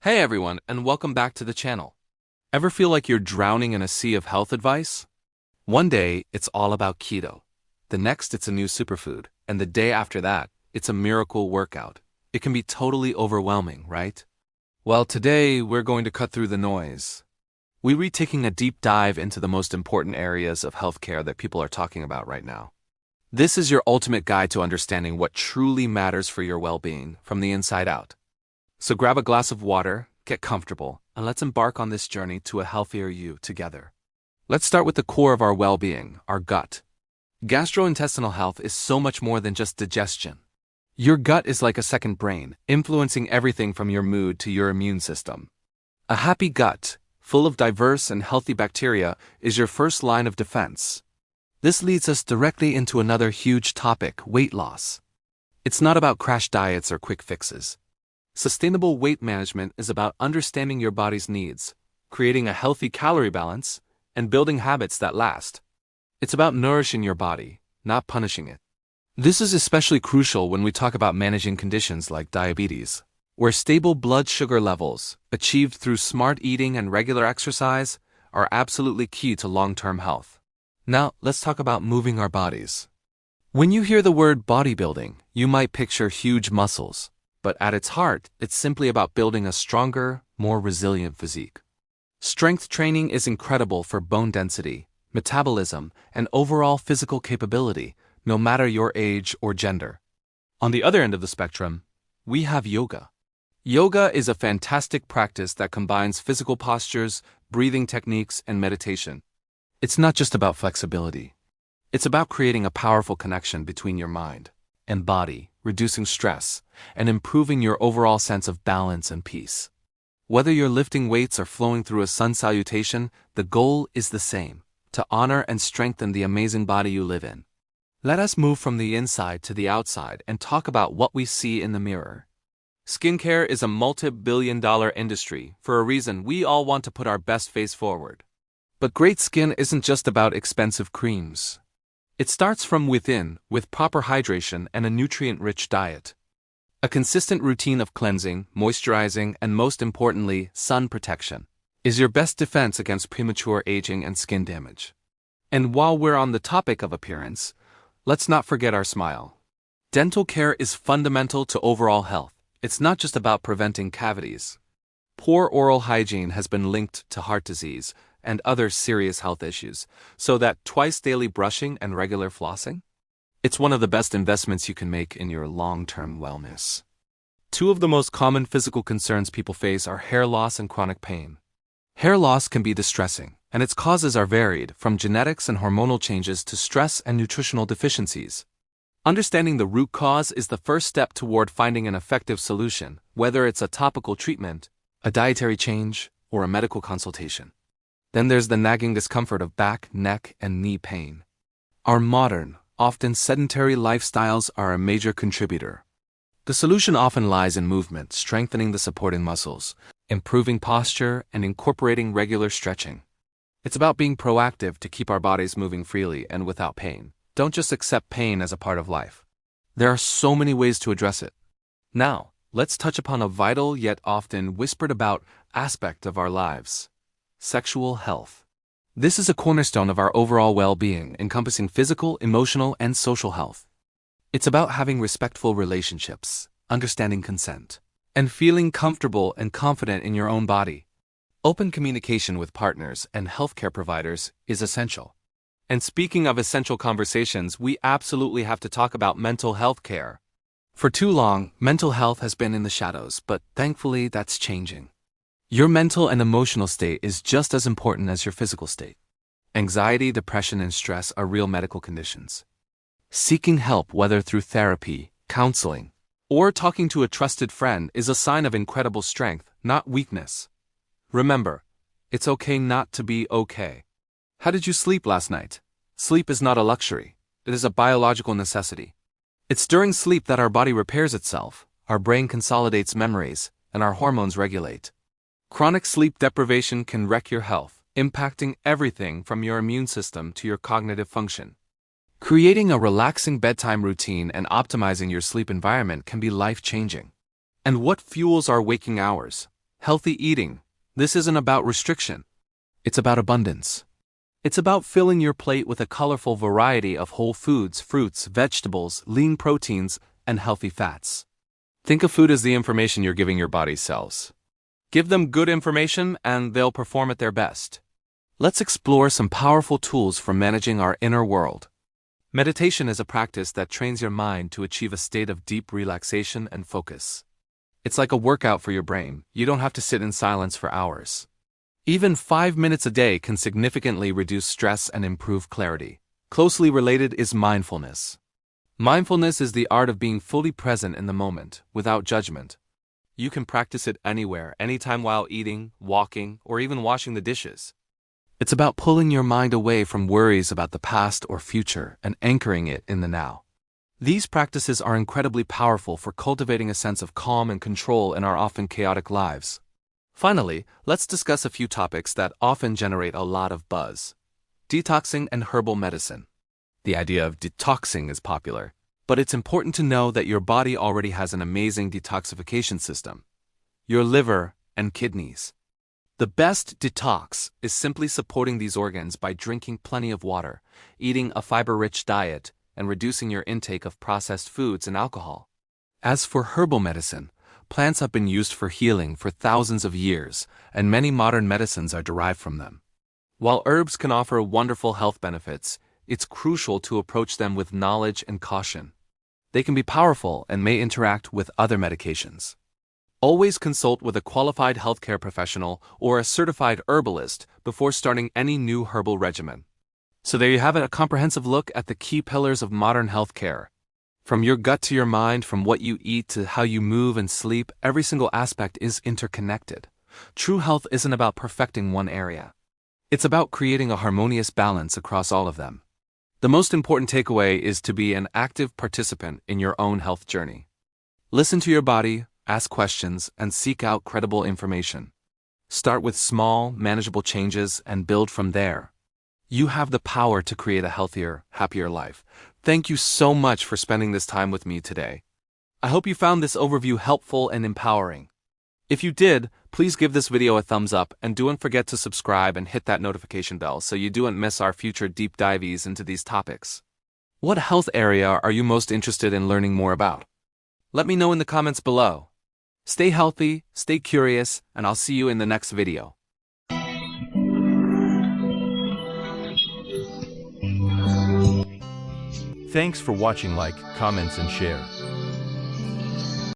Hey everyone, and welcome back to the channel. Ever feel like you're drowning in a sea of health advice? One day, it's all about keto. The next, it's a new superfood. And the day after that, it's a miracle workout. It can be totally overwhelming, right? Well, today, we're going to cut through the noise. We'll be taking a deep dive into the most important areas of healthcare that people are talking about right now. This is your ultimate guide to understanding what truly matters for your well-being from the inside out. So grab a glass of water, get comfortable, and let's embark on this journey to a healthier you together. Let's start with the core of our well-being, our gut. Gastrointestinal health is so much more than just digestion. Your gut is like a second brain, influencing everything from your mood to your immune system. A happy gut, full of diverse and healthy bacteria, is your first line of defense. This leads us directly into another huge topic, weight loss. It's not about crash diets or quick fixes. Sustainable weight management is about understanding your body's needs, creating a healthy calorie balance, and building habits that last. It's about nourishing your body, not punishing it. This is especially crucial when we talk about managing conditions like diabetes, where stable blood sugar levels, achieved through smart eating and regular exercise, are absolutely key to long-term health. Now, let's talk about moving our bodies. When you hear the word bodybuilding, you might picture huge muscles. But at its heart, it's simply about building a stronger, more resilient physique. Strength training is incredible for bone density, metabolism, and overall physical capability, no matter your age or gender. On the other end of the spectrum, we have yoga. Yoga is a fantastic practice that combines physical postures, breathing techniques, and meditation. It's not just about flexibility. It's about creating a powerful connection between your mind and body, reducing stress, and improving your overall sense of balance and peace. Whether you're lifting weights or flowing through a sun salutation, the goal is the same: to honor and strengthen the amazing body you live in. Let us move from the inside to the outside and talk about what we see in the mirror. Skincare is a multi-billion-dollar industry. For a reason, we all want to put our best face forward. But great skin isn't just about expensive creams. It starts from within, with proper hydration and a nutrient-rich diet. A consistent routine of cleansing, moisturizing, and most importantly, sun protection, is your best defense against premature aging and skin damage. And while we're on the topic of appearance, let's not forget our smile. Dental care is fundamental to overall health. It's not just about preventing cavities. Poor oral hygiene has been linked to heart disease and other serious health issues, so that twice-daily brushing and regular flossing? It's one of the best investments you can make in your long-term wellness. Two of the most common physical concerns people face are hair loss and chronic pain. Hair loss can be distressing, and its causes are varied, from genetics and hormonal changes to stress and nutritional deficiencies. Understanding the root cause is the first step toward finding an effective solution, whether it's a topical treatment, a dietary change, or a medical consultation. Then there's the nagging discomfort of back, neck, and knee pain. Our modern, often sedentary lifestyles are a major contributor. The solution often lies in movement, strengthening the supporting muscles, improving posture, and incorporating regular stretching. It's about being proactive to keep our bodies moving freely and without pain. Don't just accept pain as a part of life. There are so many ways to address it. Now, let's touch upon a vital yet often whispered about aspect of our lives: sexual health. This is a cornerstone of our overall well-being, encompassing physical, emotional, and social health. It's about having respectful relationships, understanding consent, and feeling comfortable and confident in your own body. Open communication with partners and healthcare providers is essential. And speaking of essential conversations, we absolutely have to talk about mental health care. For too long, mental health has been in the shadows, but thankfully that's changing. Your mental and emotional state is just as important as your physical state. Anxiety, depression, and stress are real medical conditions. Seeking help, whether through therapy, counseling, or talking to a trusted friend, is a sign of incredible strength, not weakness. Remember, it's okay not to be okay. How did you sleep last night? Sleep is not a luxury. It is a biological necessity. It's during sleep that our body repairs itself, our brain consolidates memories, and our hormones regulate. Chronic sleep deprivation can wreck your health, impacting everything from your immune system to your cognitive function. Creating a relaxing bedtime routine and optimizing your sleep environment can be life-changing. And what fuels our waking hours? Healthy eating. This isn't about restriction. It's about abundance. It's about filling your plate with a colorful variety of whole foods, fruits, vegetables, lean proteins, and healthy fats. Think of food as the information you're giving your body's cells. Give them good information and they'll perform at their best. Let's explore some powerful tools for managing our inner world. Meditation is a practice that trains your mind to achieve a state of deep relaxation and focus. It's like a workout for your brain. You don't have to sit in silence for hours. Even 5 minutes a day can significantly reduce stress and improve clarity. Closely related is mindfulness. Mindfulness is the art of being fully present in the moment, without judgment. You can practice it anywhere, anytime while eating, walking, or even washing the dishes. It's about pulling your mind away from worries about the past or future and anchoring it in the now. These practices are incredibly powerful for cultivating a sense of calm and control in our often chaotic lives. Finally, let's discuss a few topics that often generate a lot of buzz. Detoxing and herbal medicine. The idea of detoxing is popular, but it's important to know that your body already has an amazing detoxification system. Your liver and kidneys. The best detox is simply supporting these organs by drinking plenty of water, eating a fiber-rich diet, and reducing your intake of processed foods and alcohol. As for herbal medicine, plants have been used for healing for thousands of years, and many modern medicines are derived from them. While herbs can offer wonderful health benefits, it's crucial to approach them with knowledge and caution. They can be powerful and may interact with other medications. Always consult with a qualified healthcare professional or a certified herbalist before starting any new herbal regimen. So there you have it, a comprehensive look at the key pillars of modern healthcare. From your gut to your mind, from what you eat to how you move and sleep, every single aspect is interconnected. True health isn't about perfecting one area. It's about creating a harmonious balance across all of them. The most important takeaway is to be an active participant in your own health journey. Listen to your body, ask questions, and seek out credible information. Start with small, manageable changes and build from there. You have the power to create a healthier, happier life. Thank you so much for spending this time with me today. I hope you found this overview helpful and empowering. If you did, please give this video a thumbs up and don't forget to subscribe and hit that notification bell so you don't miss our future deep dives into these topics. What health area are you most interested in learning more about? Let me know in the comments below. Stay healthy, stay curious, and I'll see you in the next video. Thanks for watching. Like, comments, and share.